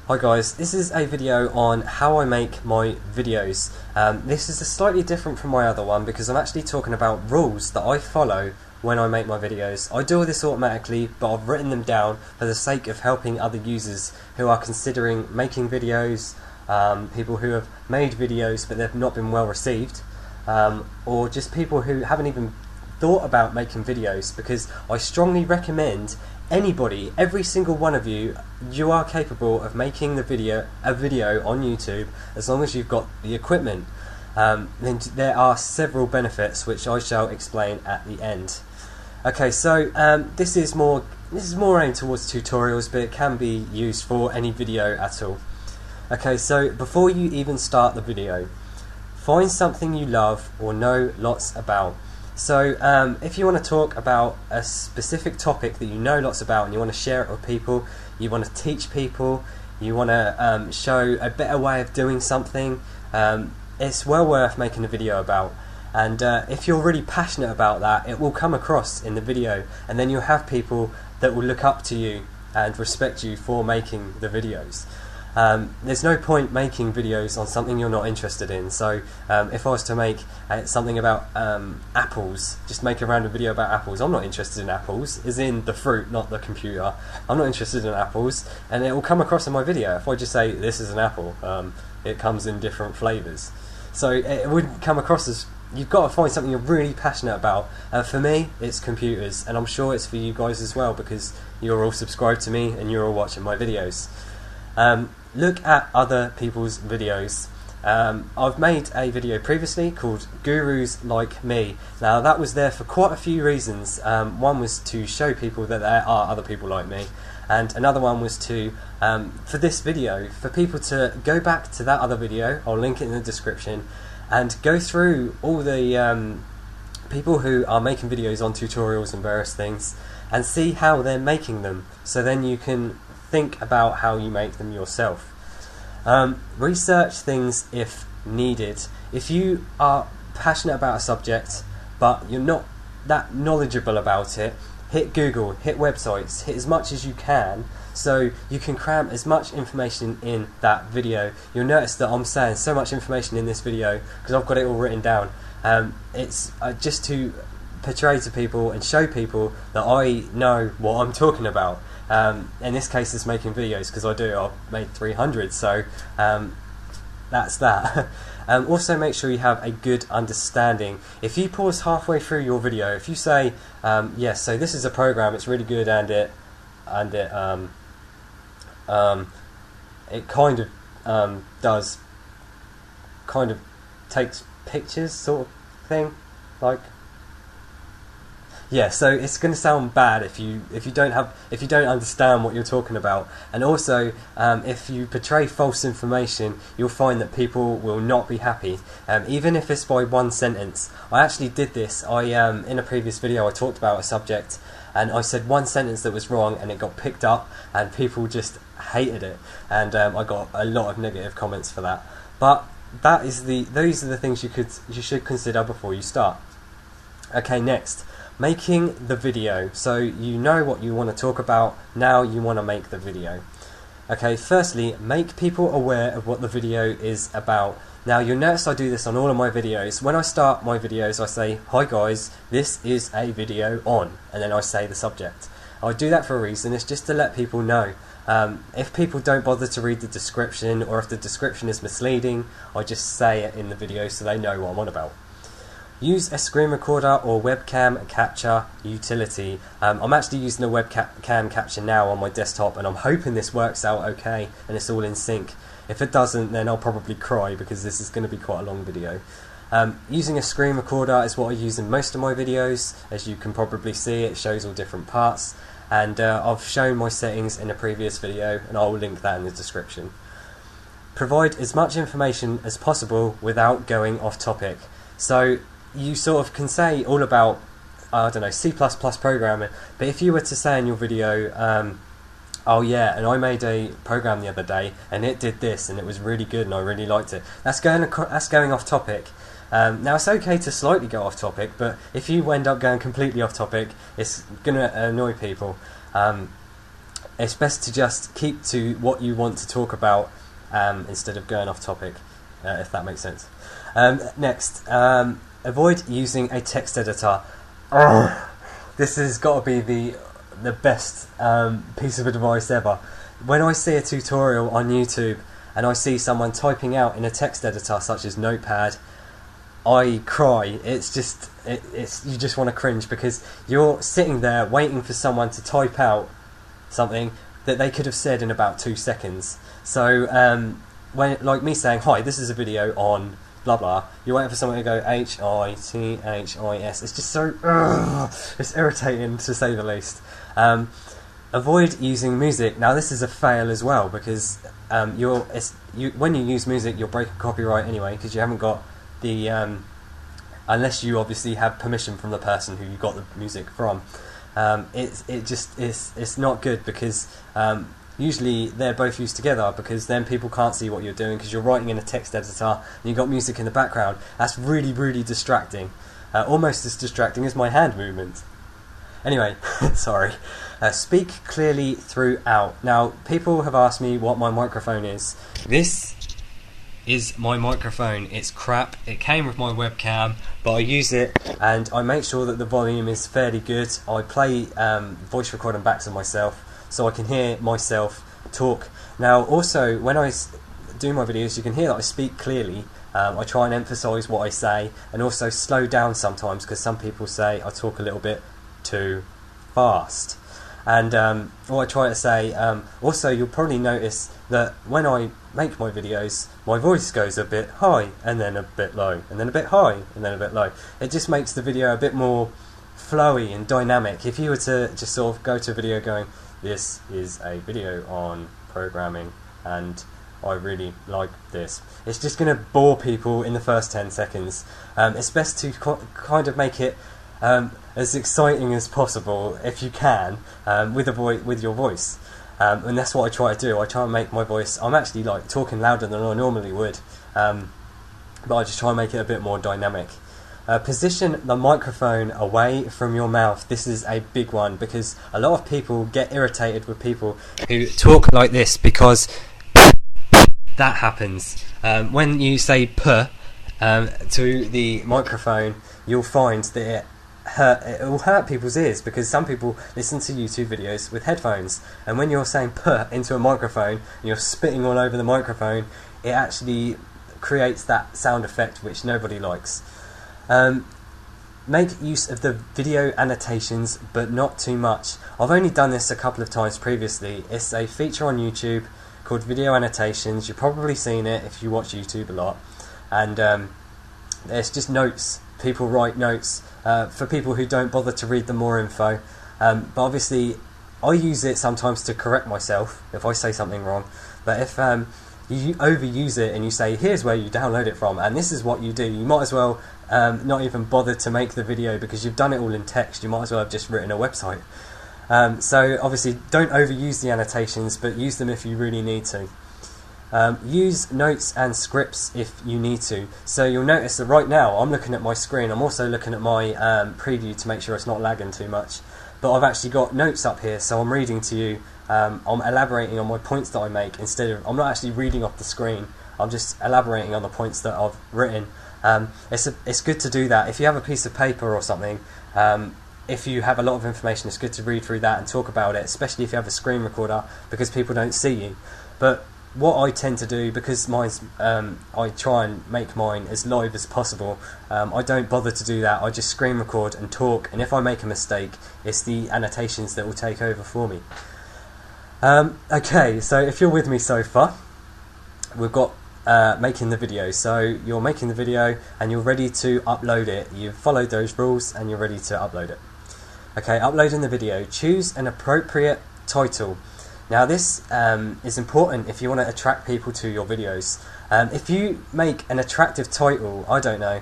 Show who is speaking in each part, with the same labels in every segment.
Speaker 1: Hi guys, this is a video on how I make my videos. This is slightly different from my other one because I'm actually talking about rules that I follow when I make my videos. I do all this automatically, but I've written them down for the sake of helping other users who are considering making videos, people who have made videos but they've not been well received, or just people who haven't even thought about making videos, because I strongly recommend anybody, every single one of you, you are capable of making a video on YouTube as long as you've got the equipment. Then there are several benefits which I shall explain at the end. Okay, so this is more aimed towards tutorials, but it can be used for any video at all. Okay, so before you even start the video, find something you love or know lots about. So if you want to talk about a specific topic that you know lots about and you want to share it with people, you want to teach people, you want to show a better way of doing something, it's well worth making a video about. And if you're really passionate about that, it will come across in the video, and then you'll have people that will look up to you and respect you for making the videos. There's no point making videos on something you're not interested in. So if I was to make something about apples, just make a random video about apples. I'm not interested in apples, as in the fruit, not the computer. I'm not interested in apples, and it will come across in my video. If I just say this is an apple, it comes in different flavours. So it wouldn't come across as, you've got to find something you're really passionate about. For me, it's computers, and I'm sure it's for you guys as well, because you're all subscribed to me and you're all watching my videos. Look at other people's videos. I've made a video previously called Gurus Like Me. Now that was there for quite a few reasons. One was to show people that there are other people like me, and another one was to, for this video, for people to go back to that other video, I'll link it in the description, and go through all the people who are making videos on tutorials and various things, and see how they're making them, so then you can think about how you make them yourself. Research things if needed. If you are passionate about a subject but you're not that knowledgeable about it, hit Google, hit websites, hit as much as you can, so you can cram as much information in that video. You'll notice that I'm saying so much information in this video because I've got it all written down. It's just to portray to people and show people that I know what I'm talking about. In this case it's making videos, because I've made 300, so that's that. Also make sure you have a good understanding. If you pause halfway through your video, if you say yes, so this is a program, it's really good, and it kind of does, kind of takes pictures sort of thing, like, yeah, so it's going to sound bad if you don't understand what you're talking about. And also, if you portray false information, you'll find that people will not be happy, even if it's by one sentence. I actually did this. In a previous video I talked about a subject, and I said one sentence that was wrong, and it got picked up, and people just hated it, and I got a lot of negative comments for that. But those are the things you should consider before you start. Okay, next. Making the video. So you know what you want to talk about, now you want to make the video. Okay, firstly, make people aware of what the video is about. Now you'll notice I do this on all of my videos. When I start my videos I say, hi guys, this is a video on, and then I say the subject. I do that for a reason, it's just to let people know. If people don't bother to read the description, or if the description is misleading, I just say it in the video so they know what I'm on about. Use a screen recorder or webcam capture utility. I'm actually using a webcam capture now on my desktop, and I'm hoping this works out okay and it's all in sync. If it doesn't, then I'll probably cry, because this is going to be quite a long video. Using a screen recorder is what I use in most of my videos. As you can probably see, it shows all different parts, and I've shown my settings in a previous video, and I will link that in the description. Provide as much information as possible without going off topic. So you sort of can say all about, I don't know, C++ programming, but if you were to say in your video, oh yeah, and I made a program the other day and it did this and it was really good and I really liked it, that's going off topic. Now it's okay to slightly go off topic, but if you end up going completely off topic, it's going to annoy people. it's best to just keep to what you want to talk about instead of going off topic, if that makes sense. Next, avoid using a text editor. This has got to be the best piece of advice ever. When I see a tutorial on YouTube and I see someone typing out in a text editor such as Notepad, I cry. It's just you just want to cringe, because you're sitting there waiting for someone to type out something that they could have said in about 2 seconds. So when, like me saying, hi, this is a video on blah blah, you're waiting for someone to go HITHIS. It's just so it's irritating, to say the least. Avoid using music. Now this is a fail as well, because when you use music, you'll break a copyright anyway, because you haven't got the unless you obviously have permission from the person who you got the music from. It's not good, because usually they're both used together, because then people can't see what you're doing, because you're writing in a text editor and you've got music in the background. That's really, really distracting. Almost as distracting as my hand movement. Anyway, sorry. Speak clearly throughout. Now, people have asked me what my microphone is. This is my microphone. It's crap. It came with my webcam, but I use it and I make sure that the volume is fairly good. I play voice recording back to myself so I can hear myself talk. Now, also, when I do my videos, you can hear that I speak clearly. I try and emphasise what I say, and also slow down sometimes, because some people say I talk a little bit too fast. And what I try to say, also you'll probably notice that when I make my videos, my voice goes a bit high and then a bit low and then a bit high and then a bit low. It just makes the video a bit more flowy and dynamic. If you were to just sort of go to a video going, this is a video on programming and I really like this, it's just going to bore people in the first 10 seconds. It's best to kind of make it as exciting as possible, if you can, with your voice, and that's what I try to do. I try and make my voice, I'm actually like talking louder than I normally would, but I just try and make it a bit more dynamic. Position the microphone away from your mouth. This is a big one, because a lot of people get irritated with people who talk like this, because that happens. When you say "p" to the microphone, you'll find that it will hurt people's ears, because some people listen to YouTube videos with headphones, and when you're saying "p" into a microphone and you're spitting all over the microphone, it actually creates that sound effect which nobody likes. Make use of the video annotations, but not too much. I've only done this a couple of times previously. It's a feature on YouTube called video annotations. You've probably seen it if you watch YouTube a lot, and it's just notes. People write notes for people who don't bother to read the more info, but obviously I use it sometimes to correct myself if I say something wrong. But if you overuse it and you say, here's where you download it from and this is what you do, you might as well not even bother to make the video, because you've done it all in text. You might as well have just written a website. So obviously don't overuse the annotations, but use them if you really need to. Use notes and scripts if you need to. So you'll notice that right now I'm looking at my screen. I'm also looking at my preview to make sure it's not lagging too much. But I've actually got notes up here, so I'm reading to you. I'm elaborating on my points that I make, I'm not actually reading off the screen. I'm just elaborating on the points that I've written. It's good to do that. If you have a piece of paper or something, if you have a lot of information, it's good to read through that and talk about it, especially if you have a screen recorder, because people don't see you. But what I tend to do, because mine's, I try and make mine as live as possible, I don't bother to do that. I just screen record and talk, and if I make a mistake, it's the annotations that will take over for me. Okay, so if you're with me so far, we've got making the video. So you're making the video and you're ready to upload it. You've followed those rules and you're ready to upload it. Okay, uploading the video. Choose an appropriate title. Now this is important if you want to attract people to your videos. If you make an attractive title, I don't know,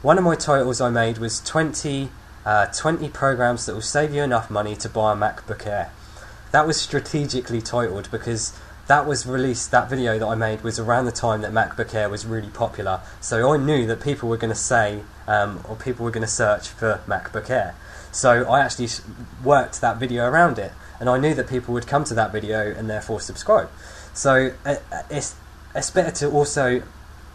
Speaker 1: one of my titles I made was 20 programs that will save you enough money to buy a MacBook Air. That was strategically titled because that was released, that video that I made was around the time that MacBook Air was really popular. So I knew that people were going to say, or people were going to search for MacBook Air. So I actually worked that video around it. and I knew that people would come to that video and therefore subscribe. So it's better to also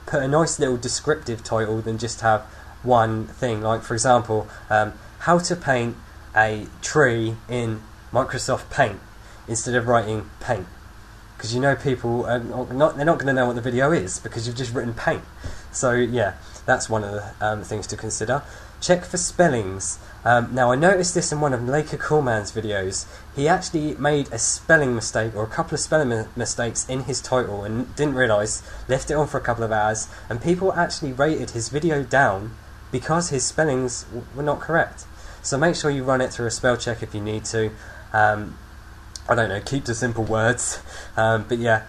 Speaker 1: put a nice little descriptive title than just have one thing. Like, for example, how to paint a tree in Microsoft Paint, instead of writing paint, because you know people are they're not going to know what the video is because you've just written paint. So yeah, that's one of the things to consider. Check for spellings. Now I noticed this in one of Laker Coolman's videos. He actually made a spelling mistake, or a couple of spelling mistakes in his title, and didn't realise, left it on for a couple of hours, and people actually rated his video down because his spellings were not correct. So make sure you run it through a spell check if you need to. I don't know, keep to simple words, but yeah.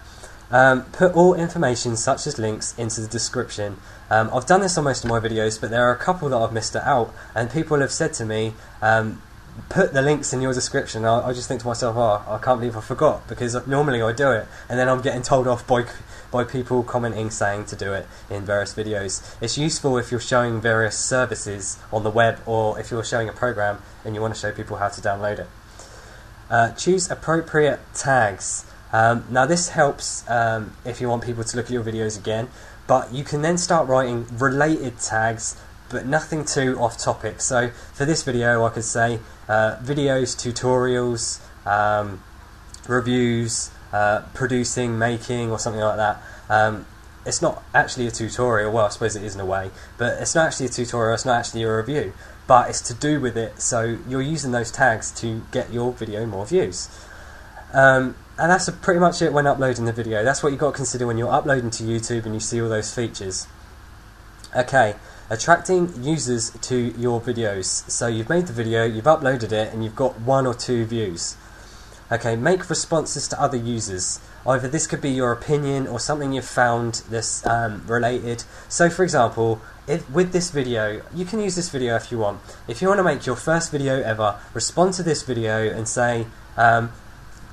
Speaker 1: Put all information such as links into the description. I've done this on most of my videos, but there are a couple that I've missed out, and people have said to me, put the links in your description. I just think to myself, oh, I can't believe I forgot, because normally I do it, and then I'm getting told off by people commenting saying to do it in various videos. It's useful if you're showing various services on the web, or if you're showing a program and you want to show people how to download it. Choose appropriate tags. Now this helps if you want people to look at your videos again, but you can then start writing related tags, but nothing too off topic. So for this video I could say videos, tutorials, reviews, producing, making, or something like that. It's not actually a tutorial, well I suppose it is in a way, but it's not actually a tutorial, it's not actually a review, but it's to do with it, so you're using those tags to get your video more views. And that's pretty much it when uploading the video. That's what you've got to consider when you're uploading to YouTube and you see all those features. Okay, attracting users to your videos. So you've made the video, you've uploaded it, and you've got 1 or 2 views. Okay, make responses to other users. Either this could be your opinion or something you've found this related. So for example, with this video, you can use this video if you want. If you want to make your first video ever, respond to this video and say, I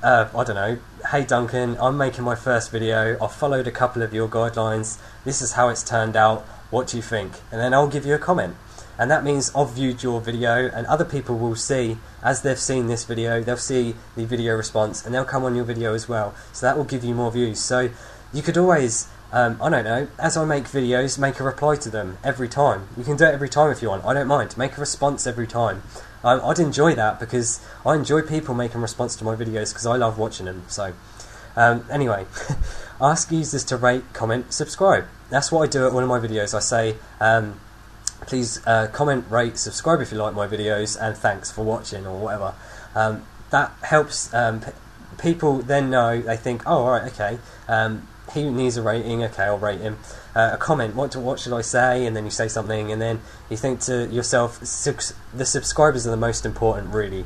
Speaker 1: don't know, hey Duncan, I'm making my first video, I've followed a couple of your guidelines, this is how it's turned out, what do you think? And then I'll give you a comment. And that means I've viewed your video, and other people will see, as they've seen this video, they'll see the video response and they'll come on your video as well. So that will give you more views. So you could always, I don't know, as I make videos, make a reply to them every time. You can do it every time if you want, I don't mind. Make a response every time. I'd enjoy that, because I enjoy people making response to my videos because I love watching them. So anyway, ask users to rate, comment, subscribe. That's what I do at one of my videos. I say, please comment, rate, subscribe if you like my videos, and thanks for watching, or whatever. That helps people then know, they think, oh alright, okay, he needs a rating, okay, I'll rate him. A comment, what should I say? And then you say something, and then you think to yourself, the subscribers are the most important, really.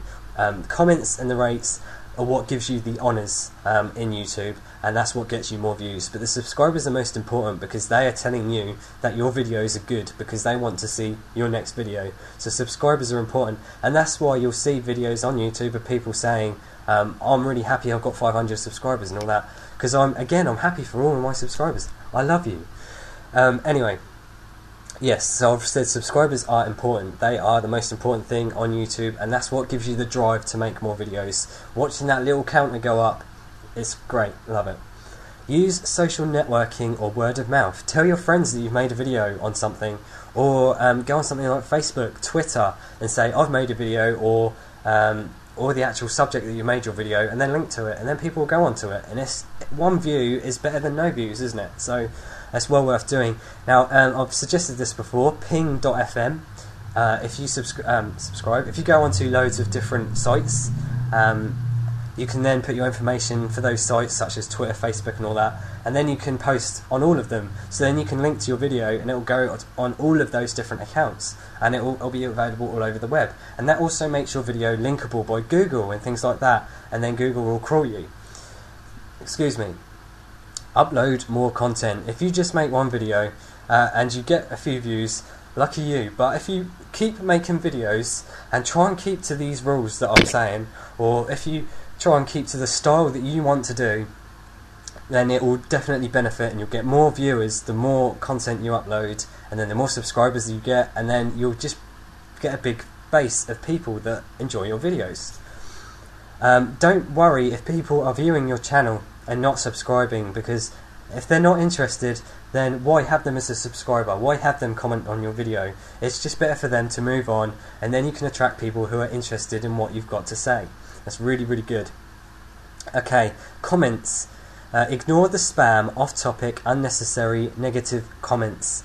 Speaker 1: Comments and the rates are what gives you the honours in YouTube, and that's what gets you more views. But the subscribers are most important, because they are telling you that your videos are good, because they want to see your next video. So subscribers are important, and that's why you'll see videos on YouTube of people saying, I'm really happy I've got 500 subscribers and all that, because I'm happy for all of my subscribers. I love you. Anyway, yes, so I've said subscribers are important. They are the most important thing on YouTube, and that's what gives you the drive to make more videos. Watching that little counter go up, it's great, love it. Use social networking or word of mouth. Tell your friends that you've made a video on something, or go on something like Facebook, Twitter, and say, I've made a video, or the actual subject that you made your video, and then link to it, and then people will go onto it. And it's, one view is better than no views, isn't it? So that's well worth doing. Now, I've suggested this before, ping.fm. If you subscribe, if you go onto loads of different sites, you can then put your information for those sites, such as Twitter, Facebook and all that, and then you can post on all of them. So then you can link to your video, and it will go on all of those different accounts, and it will be available all over the web. And that also makes your video linkable by Google and things like that, and then Google will crawl you. Excuse me. Upload more content. If you just make one video and you get a few views, lucky you. But if you keep making videos and try and keep to these rules that I'm saying, or if you try and keep to the style that you want to do, then it will definitely benefit, and you'll get more viewers the more content you upload, and then the more subscribers you get, and then you'll just get a big base of people that enjoy your videos. Don't worry if people are viewing your channel and not subscribing, because if they're not interested, then why have them as a subscriber? Why have them comment on your video? It's just better for them to move on, and then you can attract people who are interested in what you've got to say. That's really, really good. Okay, comments. Ignore the spam, off-topic, unnecessary, negative comments.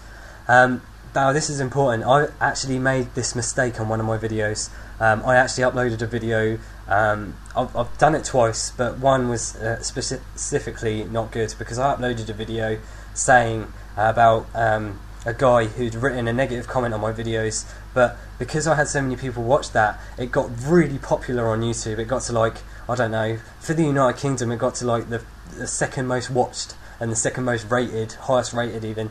Speaker 1: Now this is important. I actually made this mistake on one of my videos. I actually uploaded a video. I've done it twice, but one was specifically not good, because I uploaded a video saying about a guy who'd written a negative comment on my videos, but because I had so many people watch that, it got really popular on YouTube. It got to, like, I don't know, for the United Kingdom it got to like the second most watched and the second most rated, highest rated even.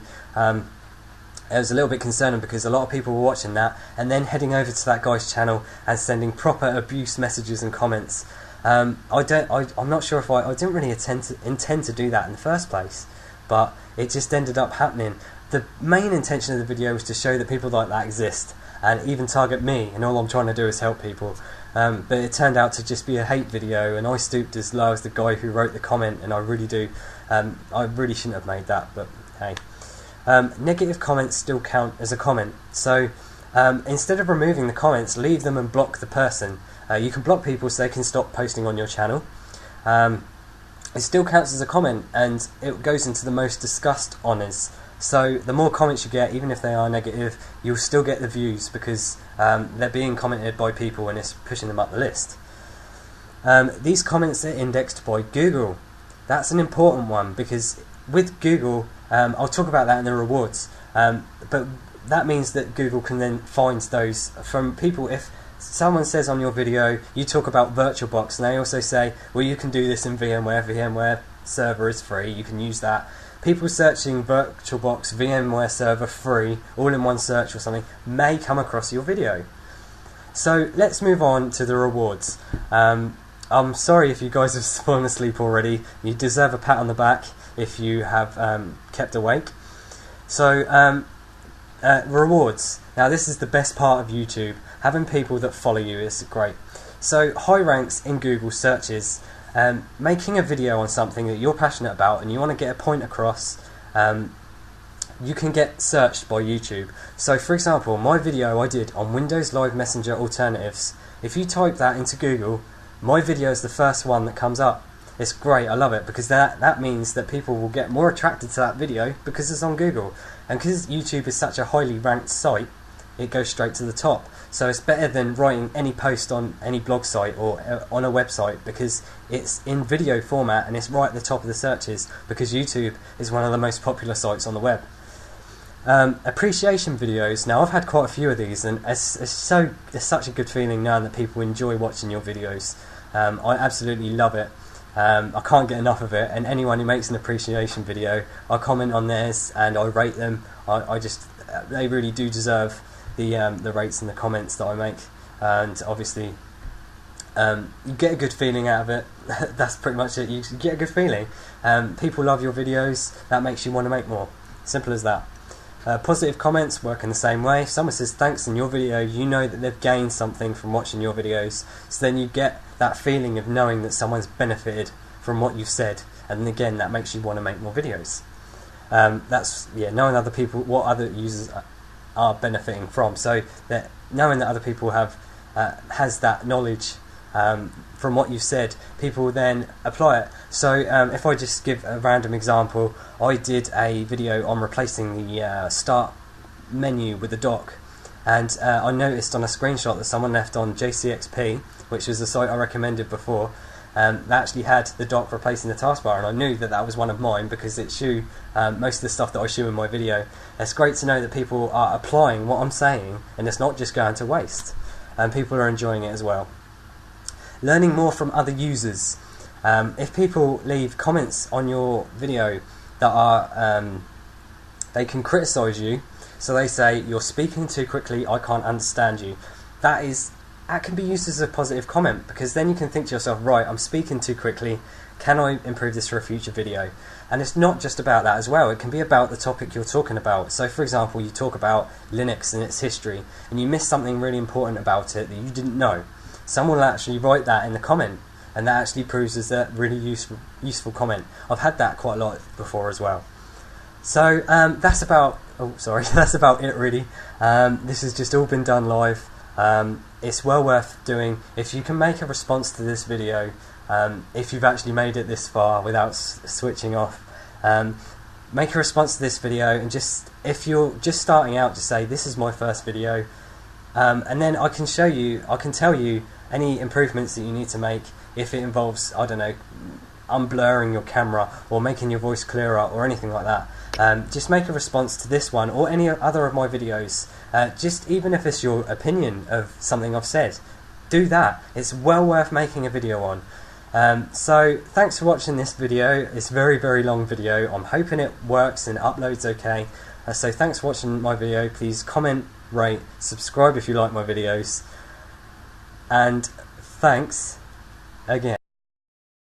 Speaker 1: It was a little bit concerning because a lot of people were watching that and then heading over to that guy's channel and sending proper abuse messages and comments. I'm not sure if I didn't really intend to do that in the first place, but it just ended up happening. The main intention of the video was to show that people like that exist and even target me, and all I'm trying to do is help people. But it turned out to just be a hate video, and I stooped as low as the guy who wrote the comment, and I really do. I really shouldn't have made that, but hey. Negative comments still count as a comment, so instead of removing the comments, leave them and block the person. You can block people so they can stop posting on your channel. It still counts as a comment, and it goes into the most discussed honours. So the more comments you get, even if they are negative, you'll still get the views, because they're being commented by people and it's pushing them up the list. These comments are indexed by Google. That's an important one, because with Google, I'll talk about that in the rewards, but that means that Google can then find those from people. If someone says on your video, you talk about VirtualBox, and they also say, well, you can do this in VMware server is free, you can use that. People searching VirtualBox, VMware server free, all in one search or something, may come across your video. So let's move on to the rewards. I'm sorry if you guys have fallen asleep already. You deserve a pat on the back if you have kept awake. So rewards. Now this is the best part of YouTube. Having people that follow you is great. So high ranks in Google searches. Making a video on something that you're passionate about and you want to get a point across, you can get searched by YouTube. So for example, my video I did on Windows Live Messenger alternatives, if you type that into Google, my video is the first one that comes up. It's great, I love it, because that means that people will get more attracted to that video because it's on Google. And because YouTube is such a highly ranked site, it goes straight to the top. So it's better than writing any post on any blog site or on a website, because it's in video format and it's right at the top of the searches, because YouTube is one of the most popular sites on the web. Appreciation videos. Now I've had quite a few of these, and it's such a good feeling knowing that people enjoy watching your videos. I absolutely love it. I can't get enough of it, and anyone who makes an appreciation video, I comment on theirs and I rate them. They really do deserve the rates and the comments that I make, and obviously you get a good feeling out of it. That's pretty much it. You get a good feeling. People love your videos, that makes you want to make more. Simple as that. Positive comments work in the same way. If someone says thanks in your video, you know that they've gained something from watching your videos, so then you get that feeling of knowing that someone's benefited from what you've said, and again that makes you want to make more videos. Knowing other people, what other users are benefiting from, so that knowing that other people has that knowledge from what you've said, people then apply it. So if I just give a random example, I did a video on replacing the start menu with the dock, and I noticed on a screenshot that someone left on JCXP, which was the site I recommended before, that actually had the dock replacing the taskbar, and I knew that that was one of mine because it shoe most of the stuff that I shoe in my video. It's great to know that people are applying what I'm saying and it's not just going to waste, and people are enjoying it as well. Learning more from other users. If people leave comments on your video that are they can criticise you, so they say you're speaking too quickly, I can't understand you, that can be used as a positive comment, because then you can think to yourself, right, I'm speaking too quickly, can I improve this for a future video? And it's not just about that as well, it can be about the topic you're talking about. So for example, you talk about Linux and its history, and you miss something really important about it that you didn't know. Someone will actually write that in the comment, and that actually proves as a really useful comment. I've had that quite a lot before as well. So that's about that's about it really. This has just all been done live. It's well worth doing. If you can make a response to this video, if you've actually made it this far without switching off, make a response to this video, and just, if you're just starting out, just say this is my first video, and then I can show you, I can tell you any improvements that you need to make. If it involves, I don't know, unblurring your camera or making your voice clearer or anything like that, just make a response to this one or any other of my videos. Just even if it's your opinion of something I've said, do that. It's well worth making a video on. So thanks for watching this video. It's a very, very long video. I'm hoping it works and uploads okay. So thanks for watching my video. Please comment, rate, subscribe if you like my videos, and thanks again.